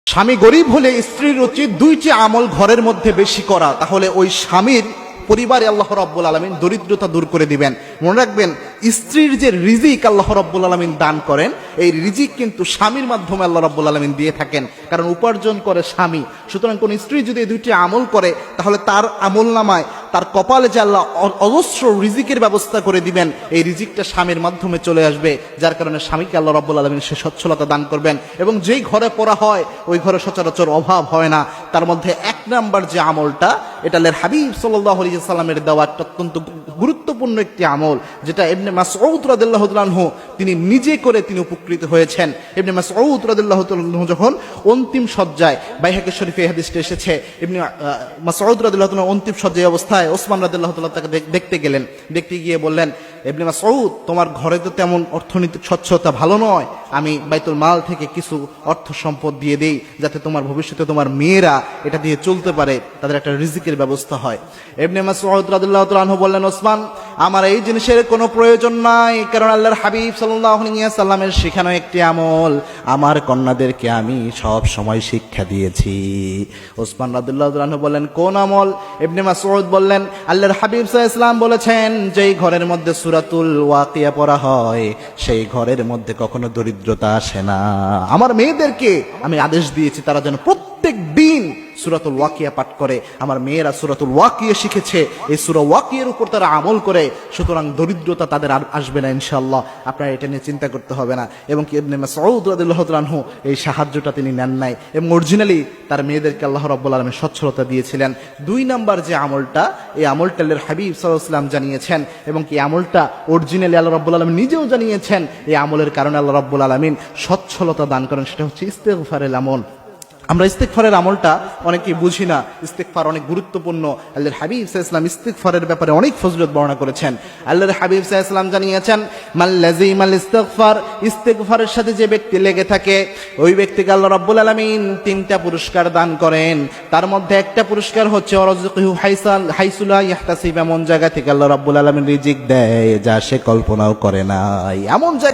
স্বামী গরিব হলে স্ত্রীর উচিত দুইটি আমল ঘরের মধ্যে বেশি করা, তাহলে ওই স্বামীর পরিবারে আল্লাহ রাব্বুল আলামিন দরিদ্রতা দূর করে দিবেন। মনে রাখবেন, স্ত্রীর যে রিজিক আল্লাহ রাব্বুল আলামিন দান করেন, এই রিজিক কিন্তু স্বামীর মাধ্যমে আল্লাহ রাব্বুল আলামিন দিয়ে থাকেন, কারণ উপার্জন করে স্বামী। সুতরাং কোন স্ত্রী যদি এই দুইটি আমল করে, তাহলে তার আমল নামায়, তার কপালে যে আল্লাহ অজস্র রিজিকের ব্যবস্থা করে দিবেন, এই রিজিকটা স্বামীর মাধ্যমে চলে আসবে, যার কারণে স্বামীকে আল্লাহ রাব্বুল আলামিন সে সচ্ছলতা দান করবেন। এবং যেই ঘরে পড়া হয়, ওই ঘরে সচরাচর অভাব হয় না। তার মধ্যে এক নাম্বার যে আমলটা, এটা আল্লাহর হাবিব সাল্লাল্লাহু আলাইহি সাল্লামের দেওয়া অত্যন্ত গুরুত্বপূর্ণ একটি আমল, যেটা ইবনে মাসউদ রাদিয়াল্লাহু তাআলা আনহু তিনি নিজে করে তিনি উপকৃত হয়েছেন। ইবনে মাসউদ রাদিয়াল্লাহু তাআলা আনহু যখন অন্তিম শয্যায়, বাইহাকী শরীফে এই হাদিসটা এসেছে, ইবনে মাসউদ রাদিয়াল্লাহু তাআলা অন্তিম শয্যায় অবস্থায় ওসমান রাদিয়াল্লাহু তাআলা তাকে দেখতে গেলেন। দেখতে গিয়ে বললেন, ইবনে মাসউদ, তোমার ঘরে তো তেমন অর্থনৈতিক সচ্ছলতা ভালো নয়, আমি বাইতুল মাল থেকে কিছু অর্থ সম্পদ দিয়ে দেই, যাতে তোমার ভবিষ্যতে তোমার মেয়েরা এটা দিয়ে চলতে পারে, তাদের একটা রিজিকের ব্যবস্থা হয়। ইবনে মাসউদ রাদিয়াল্লাহু তাআলা আনহু বললেন, ওসমান, আমার এই জিনিসের কোনো প্রয়োজন নাই, কারণ আল্লাহর হাবিব সাল্লাল্লাহু আলাইহি ওয়াসাল্লামের শেখানো একটি আমল আমার কন্যাদেরকে আমি সব সময় শিক্ষা দিয়েছি। ওসমান রাদিয়াল্লাহু তাআলা আনহু বললেন, কোন আমল? ইবনে মাসউদ বললেন, আল্লাহর হাবিব সাল্লাল্লাহু আলাইহি ওয়াসাল্লাম বলেছেন, যেই ঘরের মধ্যে সূরাতুল ওয়াকিয়া পড়া হয়, সেই ঘরের মধ্যে কখনো দরিদ্রতা আসে না। আমার মেয়েদেরকে আমি আদেশ দিয়েছি তারা যেন প্রত্যেক দিন সূরাতুল ওয়াকিয়া পাঠ করে। আমার মেয়েরা সূরাতুল ওয়াকিয়া শিখেছে, এই সূরা ওয়াকিয়ার উপর তারা আমল করে, সুতরাং দরিদ্রতা তাদের আর আসবে না ইনশাআল্লাহ। আপনারা এটা নিয়ে চিন্তা করতে হবে না। এবং কি ইবনে মাসউদ রাদিয়াল্লাহু তাআলা আনহু এই সাহায্যটা তিনি নেন নাই, এবং অরিজিনালি তার মেয়েদেরকে আল্লাহ রাব্বুল আলামিন সচ্ছলতা দিয়েছিলেন। দুই নাম্বার যে আমলটা, এই আমলটা আল্লাহর হাবিব সাল্লাল্লাহু আলাইহি ওয়াসাল্লাম জানিয়েছেন, এবং কি আমলটা অরিজিনালি আল্লাহ রাব্বুল আলামিন নিজেও জানিয়েছেন। এই আমলের কারণে আল্লাহ রাব্বুল আলামিন সচ্ছলতা দান করেন, সেটা হচ্ছে ইস্তেগফারের আমল। আমরা ইস্তেগফারের আমলটা অনেকেই বুঝি না। ইস্তেগফার অনেক গুরুত্বপূর্ণ। আল্লাহর হাবিব সাল্লাল্লাহু আলাইহি ওয়াসাল্লাম ইস্তেগফারের ব্যাপারে অনেক ফজিলত বর্ণনা করেছেন। আল্লাহর হাবিব সাল্লাল্লাহু আলাইহি ওয়াসাল্লাম জানিয়েছেন, মাল্লাযিমাল ইস্তেগফার, ইস্তেগফারের সাথে যে ব্যক্তি লেগে থাকে, ওই ব্যক্তিকে আল্লাহ রাব্বুল আলামিন 3টা পুরস্কার দান করেন। তার মধ্যে একটা পুরস্কার হচ্ছে ওয়ারযুকুহু হাইসু লা ইয়াহতাসিব, এমন জায়গা থেকে আল্লাহ রাব্বুল আলামিন রিজিক দেয় যা সে কল্পনাও করে না। এমন জায়গা